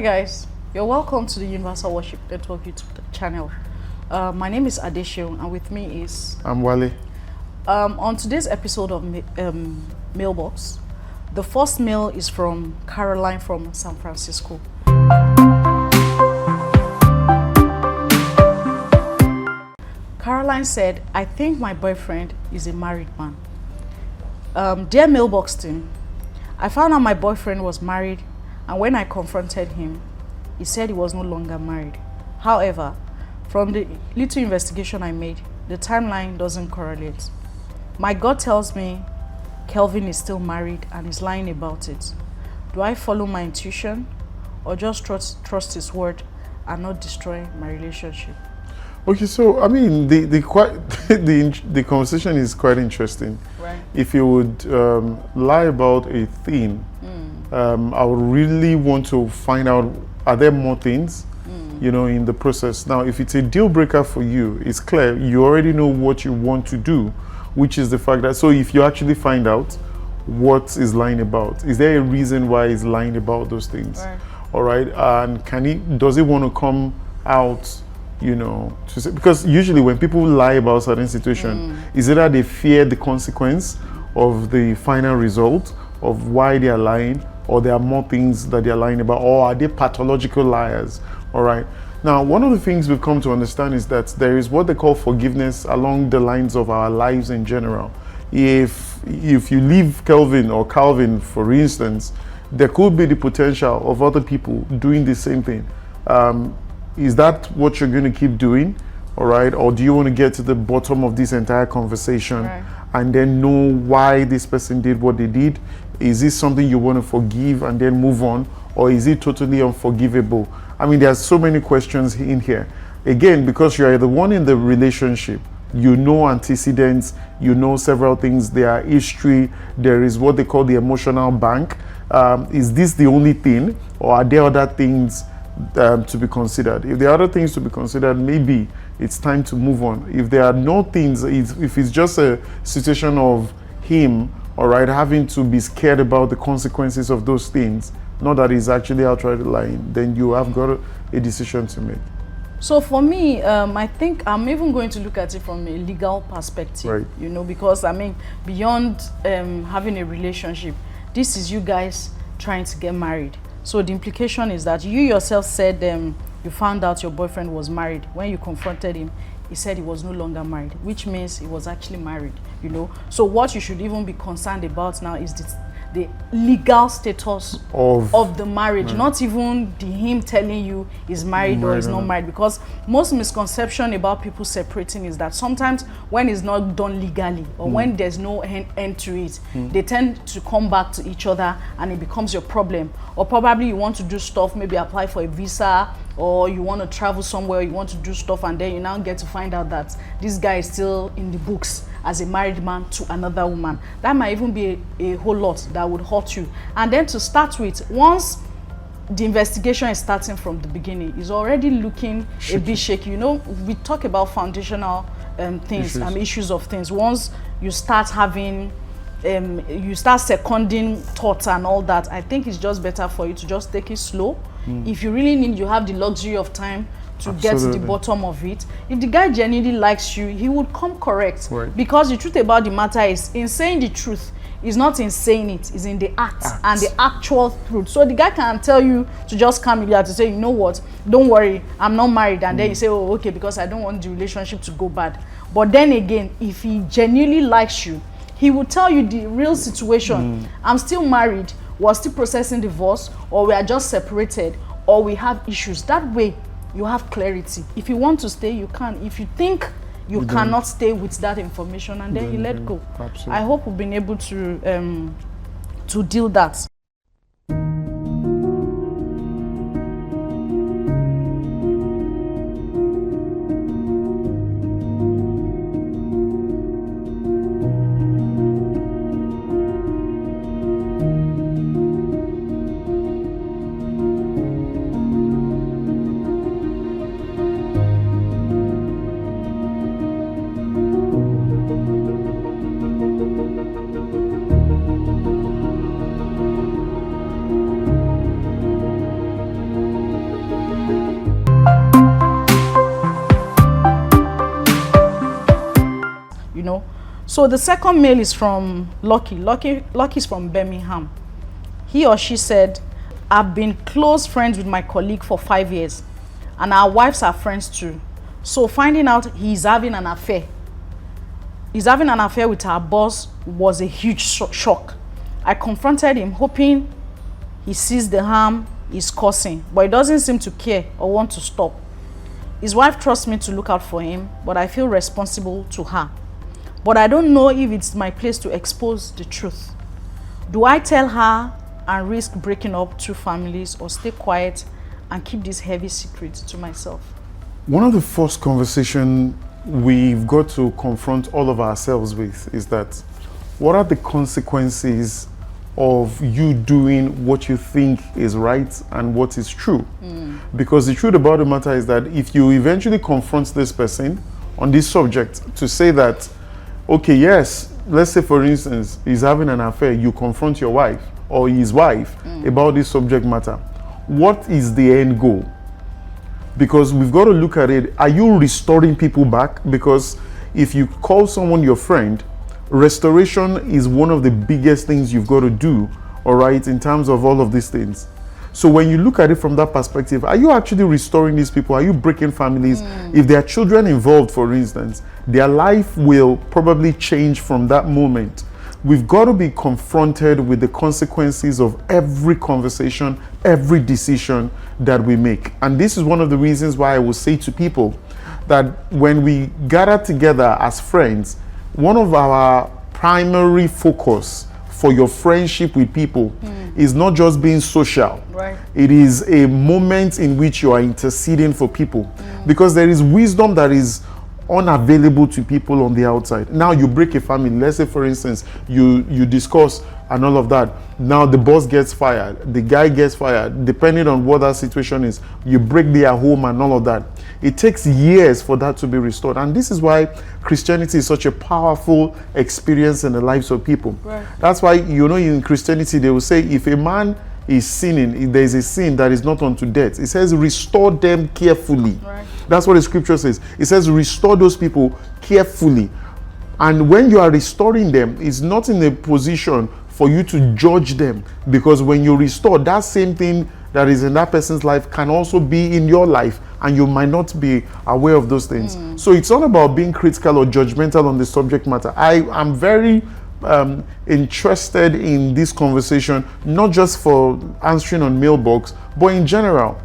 guys, you're welcome to the Universal Worship Network YouTube channel. My name is Adesio, and with me is... I'm Wale. On today's episode of Mailbox, the first mail is from Caroline from San Francisco. Caroline said, I think my boyfriend is a married man. Dear Mailbox team, I found out my boyfriend was married, and when I confronted him, he said he was no longer married. However, from the little investigation I made, the timeline doesn't correlate. My gut tells me Kelvin is still married and is lying about it. Do I follow my intuition or just trust his word and not destroy my relationship? Okay, so I mean, the conversation is quite interesting. Right. If you would lie about a thing, I would really want to find out, are there more things, in the process? Now, if it's a deal breaker for you, it's clear you already know what you want to do, which is the fact that, so if you actually find out what is lying about, is there a reason why he's lying about those things? Right. All right, and does he want to come out, to say, because usually when people lie about certain situation, is either they fear the consequence of the final result of why they are lying, or there are more things that they are lying about, or are they pathological liars? All right. Now, one of the things we've come to understand is that there is what they call forgiveness along the lines of our lives in general. If you leave Kelvin or Calvin, for instance, there could be the potential of other people doing the same thing. Is that what you're going to keep doing? All right. Or do you want to get to the bottom of this entire conversation and then know why this person did what they did? Is this something you want to forgive and then move on? Or is it totally unforgivable? I mean, there's so many questions in here. Again, because you are the one in the relationship, you know antecedents, you know several things, there are history, there is what they call the emotional bank. Is this the only thing, or are there other things to be considered? If there are other things to be considered, maybe it's time to move on. If there are no things, if it's just a situation of him, all right, having to be scared about the consequences of those things, not that he's actually outright lying, then you have got a decision to make. So for me, I think I'm even going to look at it from a legal perspective, right. Because I mean, beyond having a relationship, this is you guys trying to get married. So the implication is that you yourself said you found out your boyfriend was married. When you confronted him, he said he was no longer married, which means he was actually married, So what you should even be concerned about now is the legal status of the marriage, not even him telling you he's married or he's not married. Because most misconception about people separating is that sometimes when it's not done legally or when there's no end to it, they tend to come back to each other and it becomes your problem. Or probably you want to do stuff, maybe apply for a visa, or you want to travel somewhere, you want to do stuff, and then you now get to find out that this guy is still in the books as a married man to another woman. That might even be a whole lot that would hurt you. And then to start with, once the investigation is starting from the beginning, it's already looking a bit shaky. We talk about foundational things and issues of things. Once you start having you start seconding thoughts and all that, I think it's just better for you to just take it slow. If you really need, you have the luxury of time to get to the bottom of it. If the guy genuinely likes you, he would come correct. Right. Because the truth about the matter is, in saying the truth, is not in saying it, is in the act and the actual truth. So the guy can tell you to just come here to say, you know what, don't worry, I'm not married. And then you say, oh, okay, because I don't want the relationship to go bad. But then again, if he genuinely likes you, he will tell you the real situation. I'm still married, we're still processing divorce, or we are just separated, or we have issues. That way, you have clarity. If you want to stay, you can. If you think you cannot stay with that information, and then you let go. Absolutely. I hope we've been able to deal that. So the second mail is from Lucky. Lucky's from Birmingham. He or she said, I've been close friends with my colleague for 5 years, and our wives are friends too. So finding out he's having an affair with our boss was a huge shock. I confronted him, hoping he sees the harm he's causing, but he doesn't seem to care or want to stop. His wife trusts me to look out for him, but I feel responsible to her. But I don't know if it's my place to expose the truth. Do I tell her and risk breaking up two families, or stay quiet and keep this heavy secret to myself? One of the first conversations we've got to confront all of ourselves with is that, what are the consequences of you doing what you think is right and what is true? Because the truth about the matter is that if you eventually confront this person on this subject to say that, okay, yes, let's say for instance, he's having an affair, you confront your wife or his wife about this subject matter, what is the end goal? Because we've got to look at it, are you restoring people back? Because if you call someone your friend, restoration is one of the biggest things you've got to do, all right, in terms of all of these things. So when you look at it from that perspective, are you actually restoring these people? Are you breaking families? If there are children involved, for instance, their life will probably change from that moment. We've got to be confronted with the consequences of every conversation, every decision that we make. And this is one of the reasons why I will say to people that when we gather together as friends, one of our primary focus for your friendship with people is not just being social. Right. It is a moment in which you are interceding for people, because there is wisdom that is unavailable to people on the outside. Now you break a family, let's say for instance you discuss and all of that, now the boss gets fired, the guy gets fired, depending on what that situation is, you break their home and all of that. It takes years for that to be restored, and this is why Christianity is such a powerful experience in the lives of people. Right. That's why, in Christianity they will say, if a man is sinning, if there is a sin that is not unto death, it says restore them carefully. Right. That's what the scripture says. It says restore those people carefully. And when you are restoring them, it's not in a position for you to judge them, because when you restore, that same thing that is in that person's life can also be in your life, and you might not be aware of those things. So it's not about being critical or judgmental on the subject matter. I am very interested in this conversation, not just for answering on Mailbox, but in general.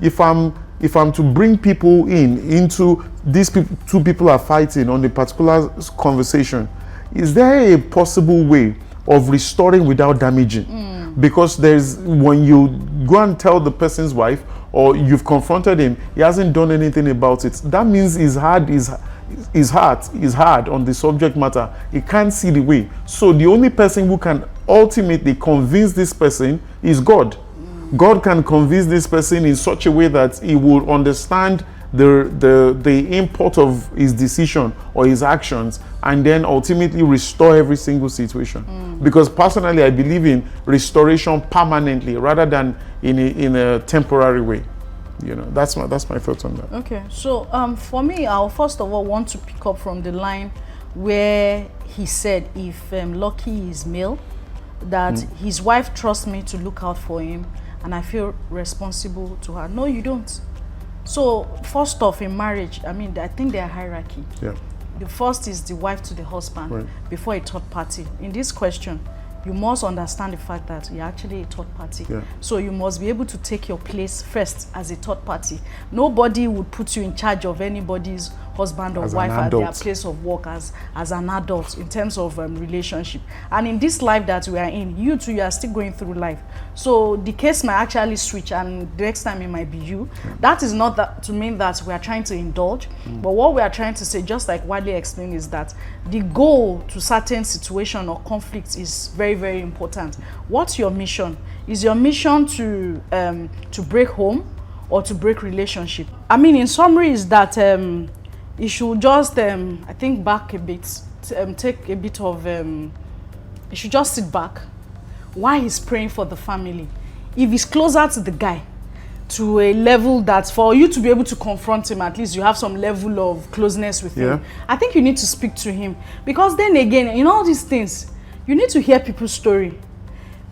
If I'm to bring people into these two people are fighting on a particular conversation, is there a possible way of restoring without damaging? Because when you go and tell the person's wife, or you've confronted him, he hasn't done anything about it, that means his heart is hard on the subject matter. He can't see the way. So the only person who can ultimately convince this person is God. God can convince this person in such a way that he will understand the import of his decision or his actions, and then ultimately restore every single situation. Because personally, I believe in restoration permanently rather than in a temporary way. That's my thoughts on that. Okay, so for me, I'll first of all want to pick up from the line where he said, if Lucky is male, that his wife trusts me to look out for him, and I feel responsible to her. No, you don't. So first off, in marriage, I think there are hierarchy. Yeah. The first is the wife to the husband, right, before a third party. In this question, you must understand the fact that you're actually a third party. Yeah. So you must be able to take your place first as a third party. Nobody would put you in charge of anybody's husband or wife at their place of work as an adult in terms of relationship. And in this life that we are in, you are still going through life. So the case might actually switch, and the next time it might be you. That is not that to mean that we are trying to indulge, but what we are trying to say, just like Wale explained, is that the goal to certain situation or conflicts is very, very important. What's your mission? Is your mission to break home or to break relationship? In summary, is that you should just I think back a bit, take a bit of you should just sit back while he's praying for the family. If he's closer to the guy, to a level that for you to be able to confront him, at least you have some level of closeness with him. I think you need to speak to him, because then again, in all these things, you need to hear people's story.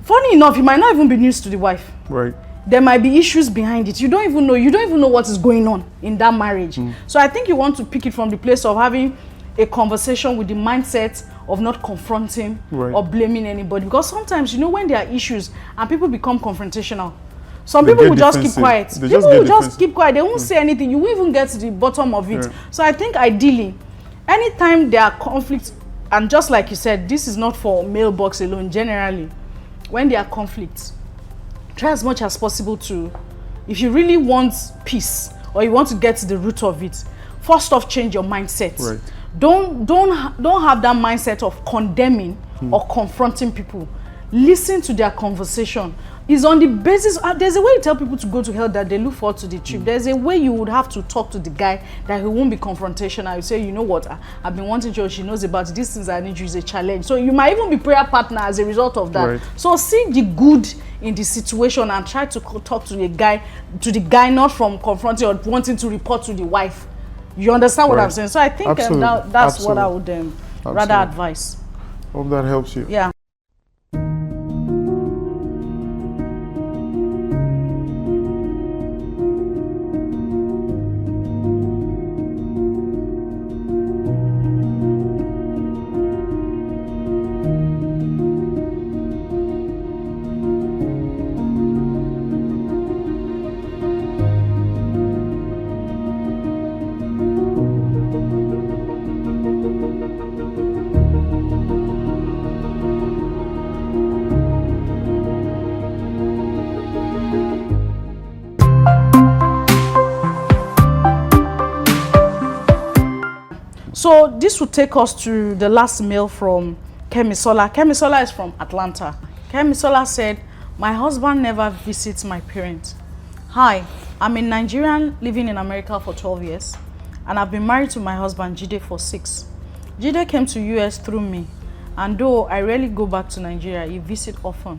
Funny enough, it might not even be news to the wife. Right. There might be issues behind it. You don't even know what is going on in that marriage. So I think you want to pick it from the place of having a conversation with the mindset of not confronting or blaming anybody. Because sometimes, you know, when there are issues and people become confrontational, some people will just keep quiet. People will just keep quiet. They won't say anything. You won't even get to the bottom of it. So I think ideally, anytime there are conflicts, and just like you said, this is not for Mailbox alone, generally, when there are conflicts, try as much as possible to, if you really want peace or you want to get to the root of it, first off, change your mindset. Right. Don't have that mindset of condemning or confronting people. Listen to their conversation. It's on the basis, there's a way you tell people to go to hell that they look forward to the trip. There's a way you would have to talk to the guy that he won't be confrontational. You say, you know what, I've been wanting to, she knows about these things I need you, is a challenge. So you might even be prayer partner as a result of that. Right. So see the good in the situation and try to talk to the guy, not from confronting or wanting to report to the wife. You understand what I'm saying? So I think that's what I would rather advise. Hope that helps you. Yeah. So this will take us to the last mail from Kemisola. Kemisola is from Atlanta. Kemisola said, my husband never visits my parents. Hi, I'm a Nigerian living in America for 12 years, and I've been married to my husband Jide for 6. Jide came to US through me, and though I rarely go back to Nigeria, he visits often.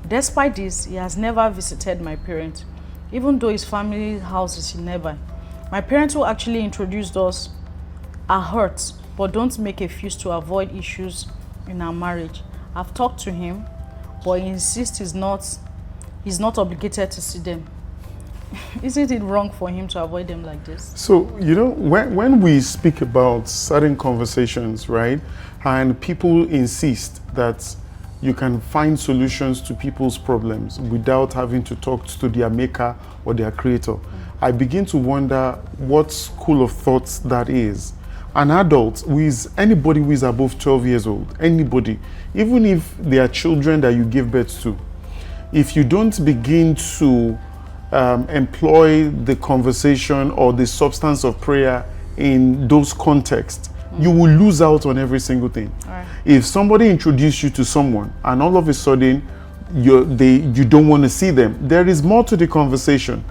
Despite this, he has never visited my parents, even though his family house is nearby. My parents who actually introduced us are hurt, but don't make a fuss to avoid issues in our marriage. I've talked to him, but he insists he's not obligated to see them. Isn't it wrong for him to avoid them like this? So, you know, when we speak about certain conversations, right, and people insist that you can find solutions to people's problems without having to talk to their maker or their creator, I begin to wonder what school of thought that is. An adult anybody who is above 12 years old, anybody, even if they are children that you give birth to, if you don't begin to employ the conversation or the substance of prayer in those contexts, you will lose out on every single thing. Right. If somebody introduces you to someone and all of a sudden you don't want to see them, there is more to the conversation.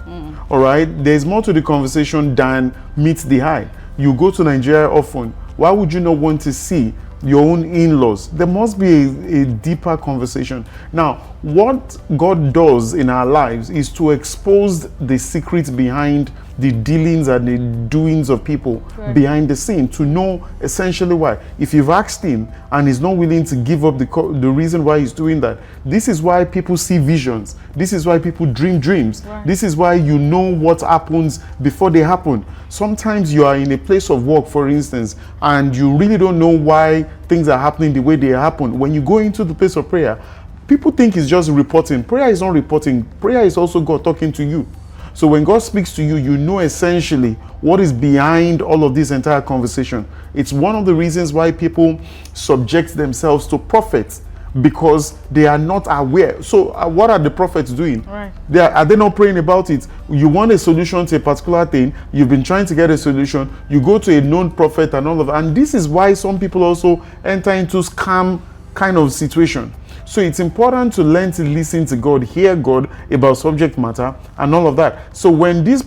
All right, there's more to the conversation than meets the eye. You go to Nigeria often. Why would you not want to see your own in-laws? There must be a deeper conversation. Now, what God does in our lives is to expose the secrets behind the dealings and the doings of people behind the scene, to know essentially why. If you've asked him and he's not willing to give up the reason why he's doing that, this is why people see visions. This is why people dream dreams. Right. This is why you know what happens before they happen. Sometimes you are in a place of work, for instance, and you really don't know why things are happening the way they happen. When you go into the place of prayer, people think it's just reporting. Prayer is not reporting. Prayer is also God talking to you. So when God speaks to you, you know essentially what is behind all of this entire conversation. It's one of the reasons why people subject themselves to prophets, because they are not aware. So what are the prophets doing? Right. Are they not praying about it? You want a solution to a particular thing, you've been trying to get a solution, you go to a known prophet and all of that. And this is why some people also enter into scam kind of situation. So it's important to learn to listen to God, hear God about subject matter and all of that. So when this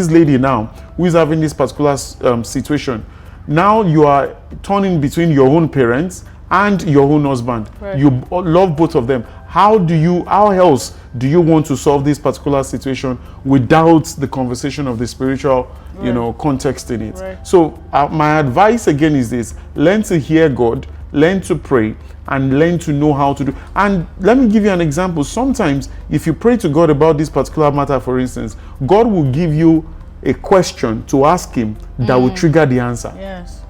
lady now, who is having this particular situation, now you are turning between your own parents and your own husband. Right. You love both of them. How else do you want to solve this particular situation without the conversation of the spiritual, you know, context in it? Right. So my advice again is this: learn to hear God, learn to pray, and learn to know how to do. And let me give you an example. Sometimes if you pray to God about this particular matter, for instance, God will give you a question to ask him that will trigger the answer. Yes.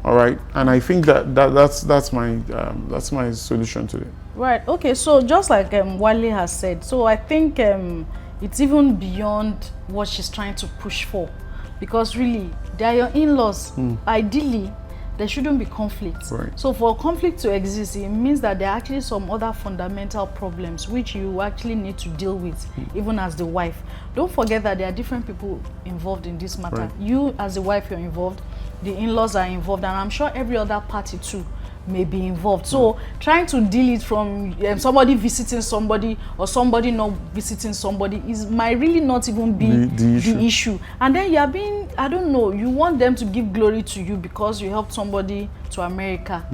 All right, and I think that's my solution to it. Right. Okay. So just like Wale has said, so I think it's even beyond what she's trying to push for, because really they are your in-laws. Ideally, there shouldn't be conflict. Right. So for conflict to exist, it means that there are actually some other fundamental problems which you actually need to deal with, even as the wife. Don't forget that there are different people involved in this matter. Right. You as the wife, you're involved. The in-laws are involved, and I'm sure every other party too may be involved. So trying to deal it from somebody visiting somebody or somebody not visiting somebody might really not even be the issue. And then you're being, I don't know, you want them to give glory to you because you helped somebody to America.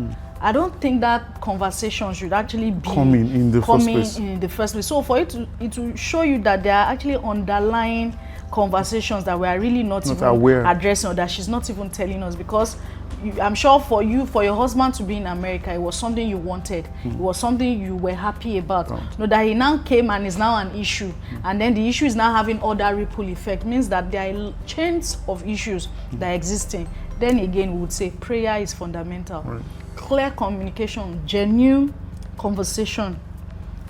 I don't think that conversation should actually be coming in the first place. So for it will show you that there are actually underlying conversations that we are really not even aware, addressing, or that she's not even telling us, because I'm sure for your husband to be in America, it was something you wanted. It was something you were happy about. No, that he now came and is now an issue, and then the issue is now having other ripple effect, means that there are chains of issues that are existing. Then again, we would say prayer is fundamental. Right. Clear communication, genuine conversation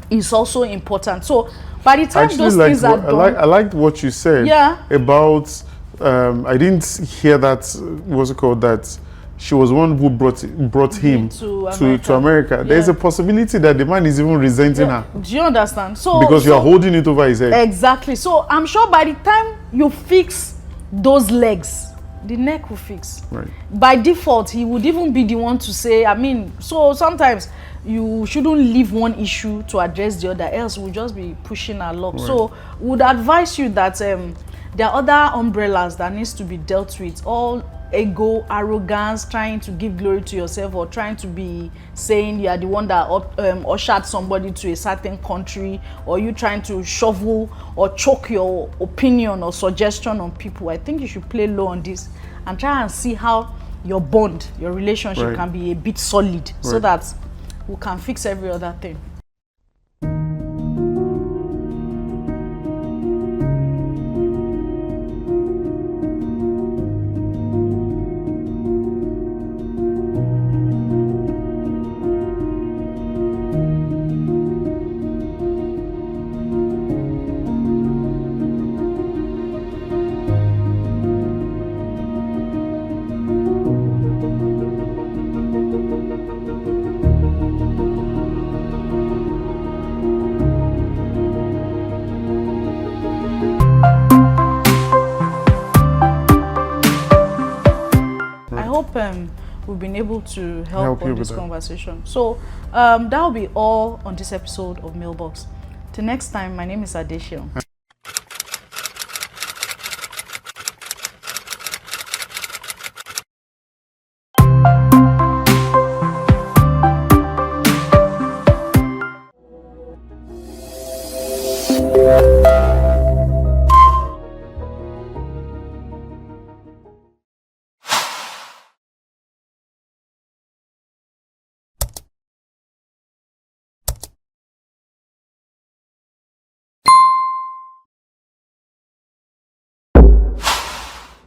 is also important. So by the time those things are done, I liked what you said about I didn't hear that, what's it called, that she was one who brought him to America. There's a possibility that the man is even resenting her. Do you understand? So because you are holding it over his head. Exactly. So I'm sure by the time you fix those legs, the neck will fix. Right. By default, he would even be the one to say, I mean, so sometimes you shouldn't leave one issue to address the other, else we'll just be pushing our luck. Right. So would advise you that there are other umbrellas that needs to be dealt with. All ego, arrogance, trying to give glory to yourself, or trying to be saying you are the one that ushered somebody to a certain country, or you trying to shovel or choke your opinion or suggestion on people. I think you should play low on this and try and see how your bond, your relationship can be a bit solid, so that we can fix every other thing. We've been able to help on this conversation. So that will be all on this episode of Mailbox. Till next time, my name is Adesha.